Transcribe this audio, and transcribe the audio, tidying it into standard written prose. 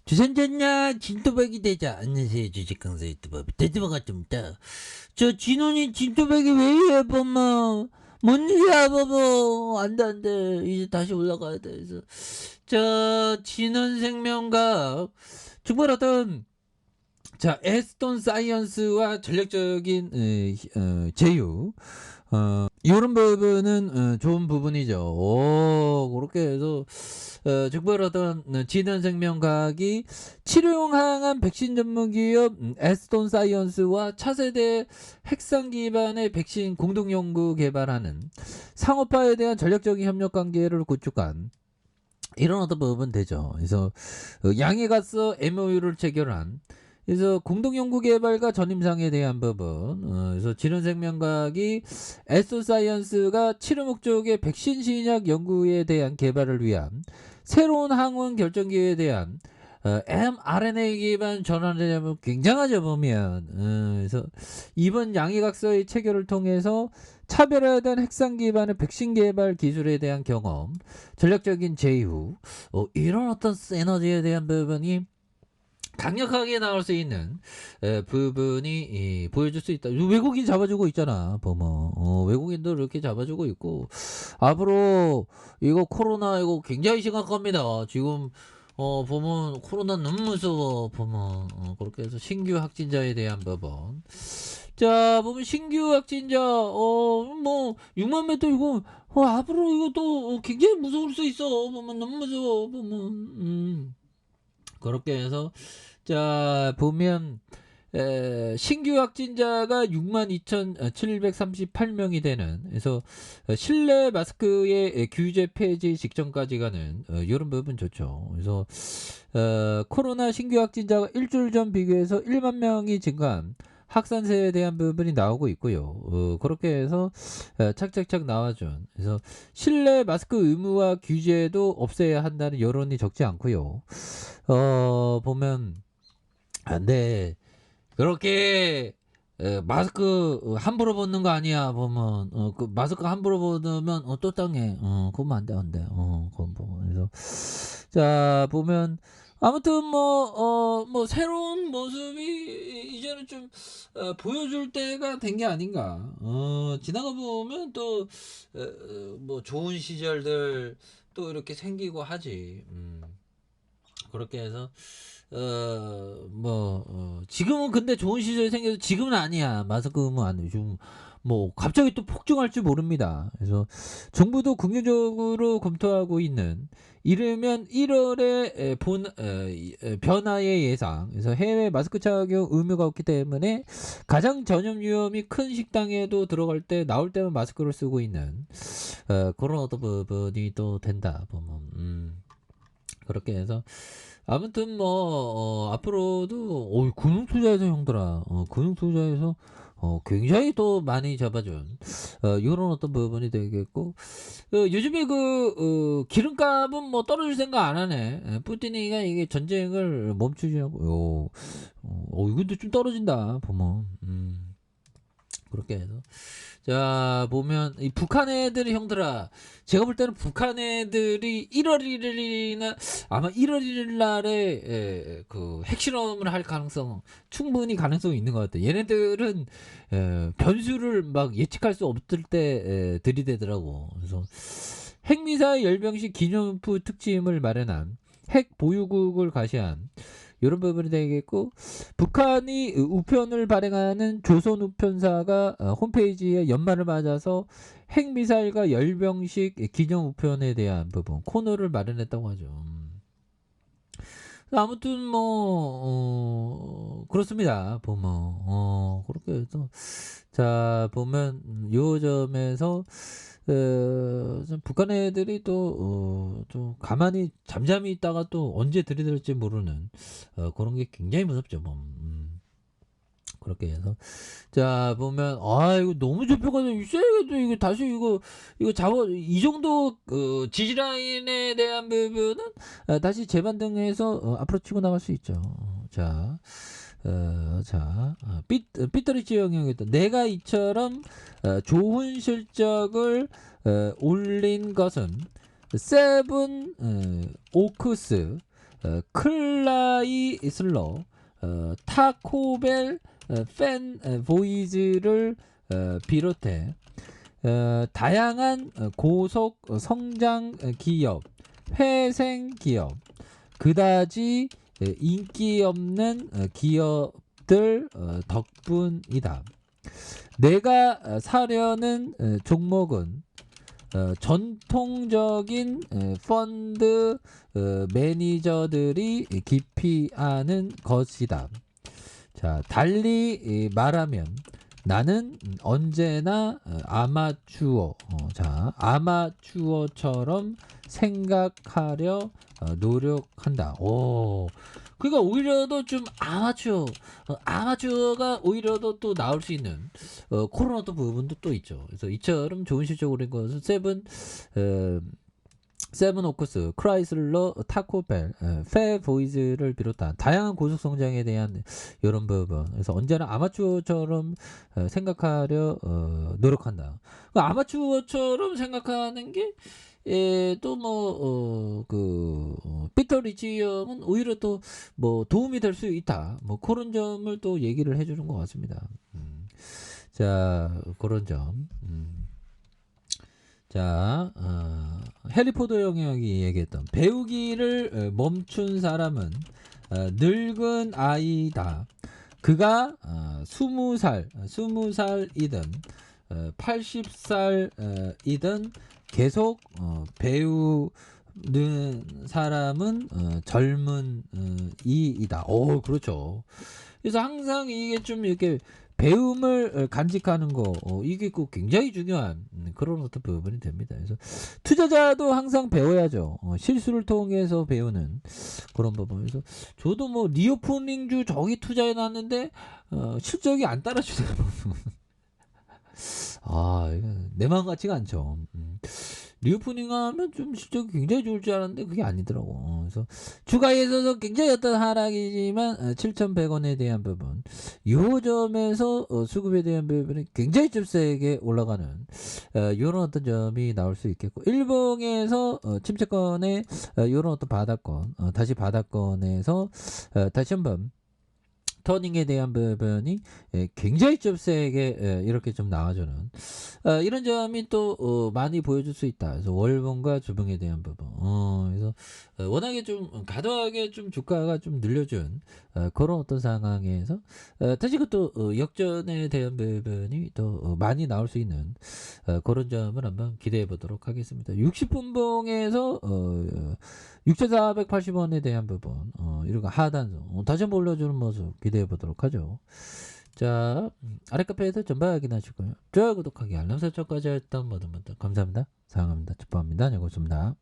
주선전냐 진또박이 되자. 안녕하세요, 주식강사 유튜버 대드버 같습니다. 저 진원이 진또박이 왜 이래 범마. 뭔 일이야 범마. 안돼 이제 다시 올라가야 돼. 그래서 저 진원생명과 정말 어떤 자 에스톤 사이언스와 전략적인 제휴 이런 부분은 좋은 부분이죠. 그렇게 해서 정말 어떤 진원생명과학이 치료용 항암 백신 전문 기업 에스톤 사이언스와 차세대 핵상 기반의 백신 공동 연구 개발하는 상업화에 대한 전략적인 협력 관계를 구축한 이런 어떤 부분 되죠. 그래서 양해가서 MOU를 체결한 그래서 공동연구개발과 전임상에 대한 부분 그래서 진원생명과학이 에스토사이언스가 치료 목적의 백신 신약 연구에 대한 개발을 위한 새로운 항원 결정기에 대한 mRNA 기반 전환을 하면 굉장하죠 보면. 그래서 이번 양해각서의 체결을 통해서 차별화된 핵상 기반의 백신 개발 기술에 대한 경험, 전략적인 제휴, 이런 어떤 시너지에 대한 부분이 강력하게 나올 수 있는 부분이 보여줄 수 있다. 외국인 잡아주고 있잖아 보면. 외국인도 이렇게 잡아주고 있고 앞으로 이거 코로나 이거 굉장히 심각합니다 지금. 보면 코로나 너무 무서워 보면. 그렇게 해서 신규 확진자에 대한 부분. 자 보면 신규 확진자 뭐 6만 명 또 이거 앞으로 이거 또 굉장히 무서울 수 있어 보면. 너무 무서워 보면. 그렇게 해서 자 보면 신규 확진자가 62,738명이 되는 그래서 실내 마스크의 규제 폐지 직전까지 가는 이런 부분 좋죠. 그래서 코로나 신규 확진자가 일주일 전 비교해서 1만 명이 증가한 확산세에 대한 부분이 나오고 있고요. 그렇게 해서 착착착 나와준 그래서 실내 마스크 의무화 규제도 없애야 한다는 여론이 적지 않고요. 보면 네 그렇게 마스크 함부로 벗는 거 아니야 보면. 그 마스크 함부로 벗으면 또 당해. 그러면 안돼. 그건 뭐 그래서 자 보면 아무튼 뭐 새로운 모습이 이제는 좀 보여줄 때가 된 게 아닌가. 지나가 보면 또 뭐 좋은 시절들 또 이렇게 생기고 하지. 그렇게 해서 지금은 근데 좋은 시절이 생겨서 지금은 아니야. 마스크 의무 안 해. 좀 뭐 갑자기 또 폭증할지 모릅니다. 그래서 정부도 긍정적으로 검토하고 있는 이르면 1월에 변화의 예상. 그래서 해외 마스크 착용 의무가 없기 때문에 가장 전염 위험이 큰 식당에도 들어갈 때 나올 때만 마스크를 쓰고 있는 그런 어떤 부분이 또 된다 보면. 그렇게 해서 아무튼 뭐 앞으로도 금융투자에서 형들아 금융투자에서 굉장히 또 많이 잡아준 이런 어떤 부분이 되겠고 요즘에 기름값은 뭐 떨어질 생각 안 하네. 푸틴이가 이게 전쟁을 멈추려고 이것도 좀 떨어진다 보면. 그렇게 해서 자 보면 이 북한 애들이 형들아 제가 볼 때는 북한 애들이 1월 1일이나 아마 1월 1일 날에 그 핵실험을 할 가능성 충분히 가능성이 있는 것 같아요. 얘네들은 변수를 막 예측할 수 없을 때 들이대더라고. 그래서 핵미사일 열병식 기념품 특집을 마련한 핵 보유국을 가시한 이런 부분이 되겠고 북한이 우편을 발행하는 조선우편사가 홈페이지에 연말을 맞아서 핵미사일과 열병식 기념 우편에 대한 부분 코너를 마련했다고 하죠. 아무튼 뭐 그렇습니다. 보면 그렇게 해서 자 보면 요 점에서 좀 북한 애들이 좀 가만히 잠잠히 있다가 또 언제 들이댈지 모르는 그런 게 굉장히 무섭죠. 뭐. 그렇게 해서 자 보면 이거 너무 좁혀가지고 있어야겠다. 이거 다시 이거 잡아 이 정도 지지라인에 대한 부분은 다시 재반등해서 앞으로 치고 나갈 수 있죠. 자 삐뚤이치 영역이다. 내가 이처럼 좋은 실적을 올린 것은 세븐 오크스 클라이슬러, 타코벨, 팬 보이즈를 비롯해 다양한 고속 성장 기업, 회생 기업, 그다지 인기 없는 기업들 덕분이다. 내가 사려는 종목은 전통적인 펀드 매니저들이 기피하는 것이다. 자, 달리 말하면 나는 언제나 아마추어, 아마추어처럼 생각하려 노력한다. 오, 그러니까 오히려 더 좀 아마추어가 오히려 더 나올 수 있는 그런 어떤 부분도 또 있죠. 그래서 이처럼 좋은 실적을 낸 것은 세븐오크스, 크라이슬러, 타코벨, 페보이즈를 비롯한 다양한 고속 성장에 대한 이런 부분. 그래서 언제나 아마추어처럼 생각하려 노력한다. 아마추어처럼 생각하는 게 피터 리치 형은 오히려 또 뭐 도움이 될 수 있다. 뭐 그런 점을 또 얘기를 해주는 것 같습니다. 자, 그런 점. 자, 해리포터 형이 얘기했던 배우기를 멈춘 사람은 늙은 아이다. 그가 20살이든 80살이든 계속 배우는 사람은 젊은 이이다. 오, 그렇죠. 그래서 항상 이게 좀 이렇게 배움을 간직하는 거 이게 꼭 굉장히 중요한 그런 어떤 부분이 됩니다. 그래서 투자자도 항상 배워야죠. 실수를 통해서 배우는 그런 부분에서 저도 뭐 리오프닝주 저기 투자해 놨는데 실적이 안 따라주는 부분. 이거 내 마음 같지가 않죠. 리오프닝 하면 좀 실적이 굉장히 좋을 줄 알았는데 그게 아니더라고. 그래서 주가에 있어서 굉장히 어떤 하락이지만 7,100원에 대한 부분, 요 점에서 수급에 대한 부분이 굉장히 좀 세게 올라가는 이런 어떤 점이 나올 수 있겠고, 일봉에서 침체권에 이런 어떤 바닥권, 다시 바닥권에서 다시 한번 터닝에 대한 부분이 굉장히 좀 세게 이렇게 좀 나와주는 이런 점이 또 많이 보여줄 수 있다. 그래서 월봉과 주봉에 대한 부분. 그래서 워낙에 좀 과도하게 좀 주가가 좀 늘려준 그런 어떤 상황에서 다시 그또 역전에 대한 부분이 또 많이 나올 수 있는 그런 점을 한번 기대해 보도록 하겠습니다. 60분봉에서 6,480원에 대한 부분, 이런 거 하단선 다시 한번 올려주는 모습 기대해 보도록 하죠. 자, 아래 카페에서 전방 확인하시고요. 좋아요, 구독하기, 알람 설정까지 했던 모든 분들 감사합니다. 사랑합니다. 축복합니다. 안녕히 계십니다.